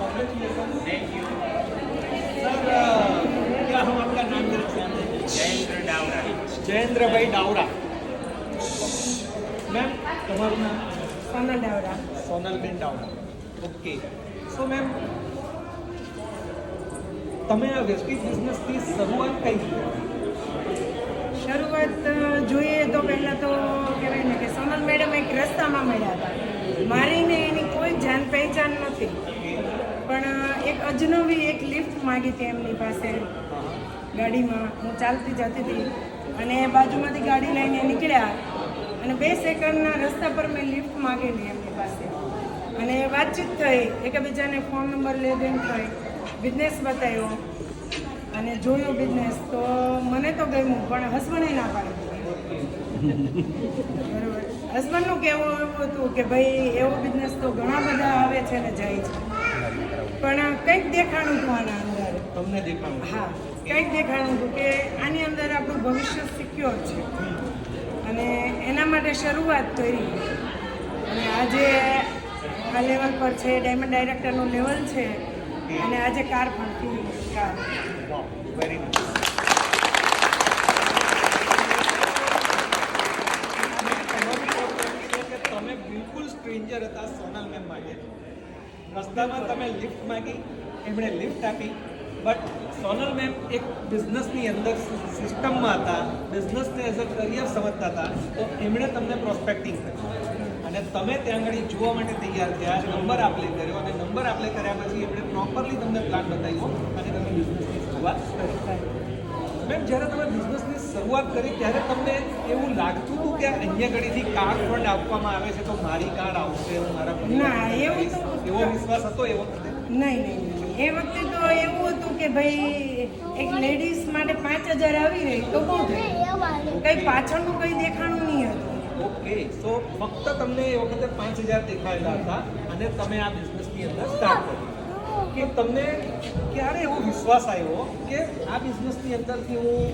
Congratulation. Thank you. Sir क्या हम आपका नाम जरा जान लें? जयेंद्र डावरा। जयेंद्र भाई डावरा। मैम તમારું નામ? સોનલ ડાવરા. સોનલબેન ડાવરા. ઓકે. સો મેમ તમે આ વેસ્ટીજ બિઝનેસની શરૂઆત કઈ રીતે? શરૂઆત જોઈએ તો પહેલાં તો કહેવાય ને કે સોનલ મેડમ એક રસ્તામાં મળ્યા હતા. મારી ને એની કોઈ જાણ પહેચાન નહોતી, પણ એક અજનબી એક લિફ્ટ માગી હતી એમની પાસે ગાડીમાં. હું ચાલતી જતી હતી અને બાજુમાંથી ગાડી લઈને નીકળ્યા અને 2 સેકન્ડના રસ્તા પર મેં લિફ્ટ માગેલી એમની પાસે અને વાતચીત થઈ, એકબીજાને ફોન નંબર લેદેન થઈ, બિઝનેસ બતાવ્યો અને જોયો બિઝનેસ તો મને તો ગમ્યું, પણ હસબન્ડે ના પાડી. બરાબર. હસબન્ડનું કહેવું એવું હતું કે ભાઈ એવો બિઝનેસ તો ઘણા બધા આવે છે ને જાય છે, પણ કંઈક દેખાણું હતું આના અંદર. તમને દેખાણું? હા, કંઈક દેખાણું હતું કે આની અંદર આપણું ભવિષ્ય સિક્યોર છે અને એના માટે શરૂઆત કરી. અને આજે આ લેવલ પર છે, ડાયમંડ ડાયરેક્ટરનું લેવલ છે અને આજે કાર પણ પીવી કાર. વાહ, વેરી નાઇસ. તમે બિલકુલ સ્ટ્રેન્જર હતા સોનલ મેમ માટે. રસ્તામાં તમે લિફ્ટ માંગી, એમણે લિફ્ટ આપી, બટ સોનલ મેમ એક બિઝનેસની અંદર સિસ્ટમમાં હતા, બિઝનેસને એઝ અ કરિયર સમજતા હતા, તો એમણે તમને પ્રોસ્પેક્ટિંગ કરી અને તમે ત્યાં આગળ જોવા માટે તૈયાર થયા, નંબર આપલે કર્યો અને નંબર આપલે કર્યા પછી એમણે પ્રોપરલી તમને પ્લાન બતાવ્યો અને તમે બિઝનેસની શરૂઆત કરી. મેમ જ્યારે તમે બિઝનેસની શરૂઆત કરી ત્યારે તમને એવું લાગતું હતું કે અહીંયા ઘડીથી કાર ફંડ આપવામાં આવે છે તો મારી કાર આવશે, હું મારા ના, એવું તો એવો વિશ્વાસ હતો એ વખતે? નહીં નહીં, એ વખતે તો એવું હતું કે ભાઈ એક લેડીઝ માટે 5000 આવી રહી તો બહુ થઈ, કંઈ પાછળનું કંઈ દેખાણું નહીં હતું. ઓકે. સો ફક્ત તમને એ વખતે 5000 દેખાયેલા હતા અને તમે આ બિઝનેસની અંદર સ્ટાર્ટ કર્યું. કે તમને ક્યારે એવો વિશ્વાસ આવ્યો કે આ બિઝનેસની અંદરથી હું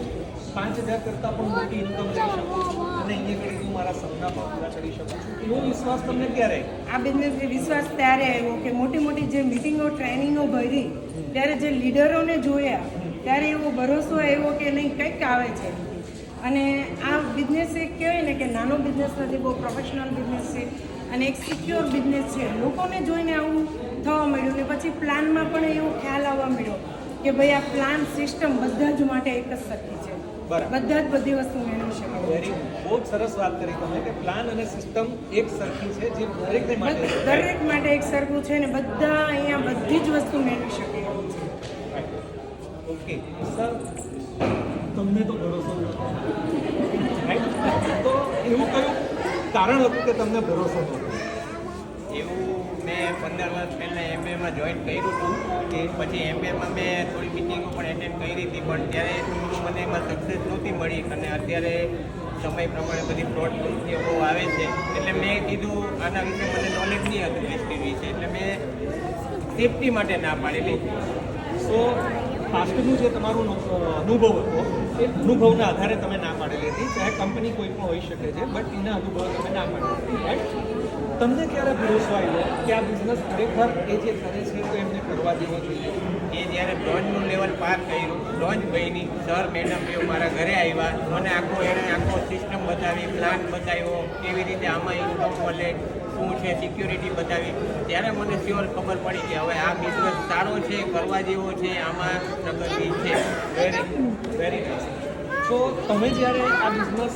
5000 કરતાં પણ મોટી ઇન્કમ લઈ શકું છું અને અહીંયા ઘડી હું મારા સપના પણ પૂરા કરી શકું છું? એવો વિશ્વાસ તમને ક્યારે? આ બિઝનેસની વિશ્વાસ ત્યારે આવ્યો કે મોટી મોટી જે મિટિંગો ટ્રેનિંગો ભરી ત્યારે જે લીડરોને જોયા ત્યારે એવો ભરોસો આવ્યો કે નહીં કંઈક આવે છે. અને આ બિઝનેસ એક કહેવાય ને કે નાનો બિઝનેસ નથી, બહુ પ્રોફેશનલ બિઝનેસ છે અને એક સિક્યોર બિઝનેસ છે. લોકોને જોઈને આવું થવા મળ્યું ને પછી પ્લાનમાં પણ એવો ખ્યાલ આવવા મળ્યો કે ભાઈ આ પ્લાન સિસ્ટમ બધા જ માટે એક જ સરખી છે, બરાબર. બધા જ બધી વસ્તુ મેળવી શકે. વેરી બહુ જ સરસ વાત કરી તમે કે પ્લાન અને સિસ્ટમ એક સરખી છે જે દરેકને માટે છે. દરેક માટે એક સરખું છે ને બધા અહીંયા બધી જ વસ્તુ મેળવી શકે એવું છે. ઓકે સર, તમને તો ભરોસો નહોતો, રાઈટ? તો એવું કયું કારણ હતું કે તમને ભરોસો નહોતો? એવું મેં 15 વર્ષ પહેલાં એમબીએમાં જોઈન કર્યું હતું કે પછી એમબીએમાં મેં થોડી મિટિંગો પણ એટેન્ડ કરી હતી, પણ ત્યારે થોડું મને એમાં સક્સેસ નહોતી મળી અને અત્યારે સમય પ્રમાણે બધી ફ્રોડ કંપનીઓ બહુ આવે છે એટલે મેં કીધું આના વિશે મને નોલેજ નહીં હતું વેસ્ટેજ વિશે, એટલે મેં સેફટી માટે ના પાડેલી. સો પાસ્ટનું જે તમારું અનુભવ હતો એ અનુભવના આધારે તમે ના પાડેલી હતી, ચાહે કંપની કોઈ પણ હોઈ શકે છે, બટ એના અનુભવ તમે ના પાડેલી, રાઈટ? તમને ક્યારે ભરોસો આવ્યો કે આ બિઝનેસ ખરેખર એ જે કરે છે તો એમને કરવા દેવો જોઈએ? એ જ્યારે બ્રોન્ઝનું લેવલ પાર કર્યું, બ્રોન્ઝ બની, સર મેડમ એવો મારા ઘરે આવ્યા, મને એણે આખો સિસ્ટમ બતાવી, પ્લાન બતાવ્યો, કેવી રીતે આમાં ઇન્કમ મળે, શું છે સિક્યોરિટી બતાવી, ત્યારે મને શ્યોર ખબર પડી કે હવે આ બિઝનેસ સારો છે, કરવા જેવો છે, આમાં પ્રગતિ છે. Very nice. સો તમે જ્યારે આ બિઝનેસ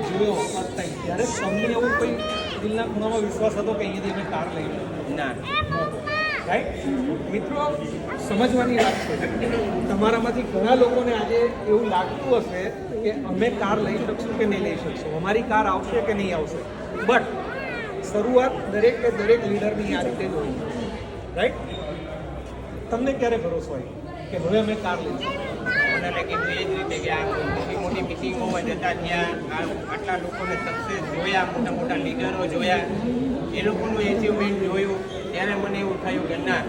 જોયો ફર્સ્ટ ટાઈમ ત્યારે તમને એવું કોઈ દિલના ખૂણામાં વિશ્વાસ હતો કે અહીંયાથી અમે કાર લઈશું? ના, રાઈટ? મિત્રો, સમજવાની વાત છે, તમારામાંથી ઘણા લોકોને આજે એવું લાગતું હશે કે અમે કાર લઈ શકશું કે નહીં લઈ શકશું, અમારી કાર આવશે કે નહીં આવશે, બટ શરૂઆત દરેકે દરેક લીડરની આ રીતે જ હોય, રાઈટ? તમને ક્યારે ભરોસો આવ્યો કે હવે અમે કાર લઈશું? મને લાગે એ જ રીતે કે આ મોટી મોટી મિટિંગોમાં જતા ત્યાં આટલા લોકોને સક્સેસ જોયા, મોટા મોટા લીડરો જોયા, એ લોકોનું એચિવમેન્ટ જોયું, ત્યારે મને એવું થયું કે ના,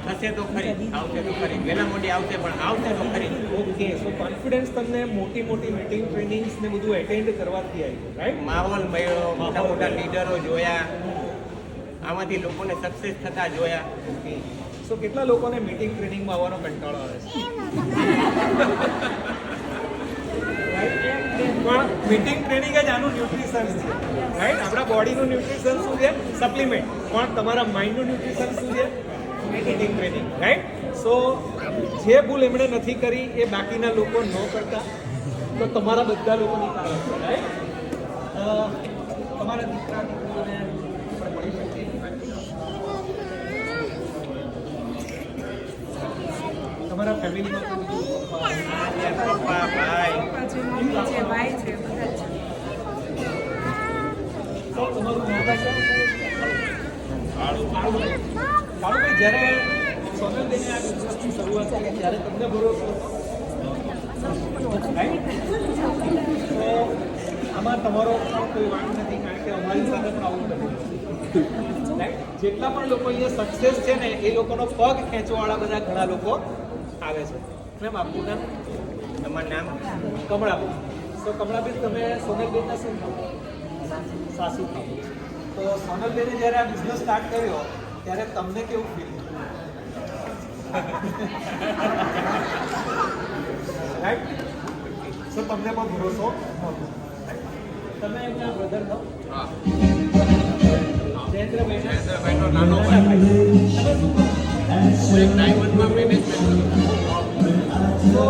થશે તો ખરી, આવશે તો ખરી, વહેલા મોટી આવશે પણ આવશે તો ખરી. ઓકે. સો કોન્ફિડન્સ તમને મોટી મોટી મિટિંગ ટ્રેનિંગ્સ ને બધું એટેન્ડ કરવાથી આવ્યું, રાઈટ? માહોલ મળ્યો, મોટા મોટા લીડરો જોયા, આમાંથી લોકોને સક્સેસ થતા જોયા. ઓકે. સો કેટલા લોકોને મીટિંગ ટ્રેનિંગમાં આવવાનો કંટાળો આવે છે? પણ મીટિંગ ટ્રેનિંગ જ આનું ન્યુટ્રિશન છે, રાઈટ? આપણા બોડીનું ન્યુટ્રિશન શું છે? સપ્લિમેન્ટ. પણ તમારા માઇન્ડનું ન્યુટ્રિશન શું છે? Meeting training, right? સો જે ભૂલ એમણે નથી કરી એ બાકીના લોકો ન કરતા, તો તમારા બધા લોકોની કારણ છે, રાઈટ? તમારા દીકરા દીકરીઓને આપણે મળી શકીએ. તમારા ફેમિલીમાં કોઈ બીજું પપ્પા ભાઈ પાછું મમ્મી છે, ભાઈ છે, બધા જ છે. તો તમારું નામ છે? કાળુભાઈ, જ્યારે સોનલબેને આ બિઝનેસની શરૂઆત કરી ત્યારે તમને ભરોસો હતો? Right? તો આમાં તમારો પણ કોઈ વાંક નથી, કારણ કે અમારી સાથે પણ આવું બન્યું. Right? જેટલા પણ લોકો અહીંયા સક્સેસ છે ને એ લોકોનો પગ ખેંચવાવાળા બધા ઘણા લોકો આવે છે. મેમ આપનું નામ? તમારું નામ? કમળાબેન. તો કમળાબેન, તમે સોનલબેનના શું થાવ? સાસુ થાવ. તો સોનલબેને જ્યારે આ બિઝનેસ સ્ટાર્ટ કર્યો ત્યારે તમને કેવું ફીલ થયું? રાઈટ? સો તમને પણ ભરોસો નહોતો. તમે એમના બ્રધર છો? હા. જયેન્દ્રભાઈ. જયેન્દ્રભાઈનો નાનો ભાઈ. તમે શું કરો? હું એક ડાયમંડમાં મેનેજમેન્ટ કરું છું. તો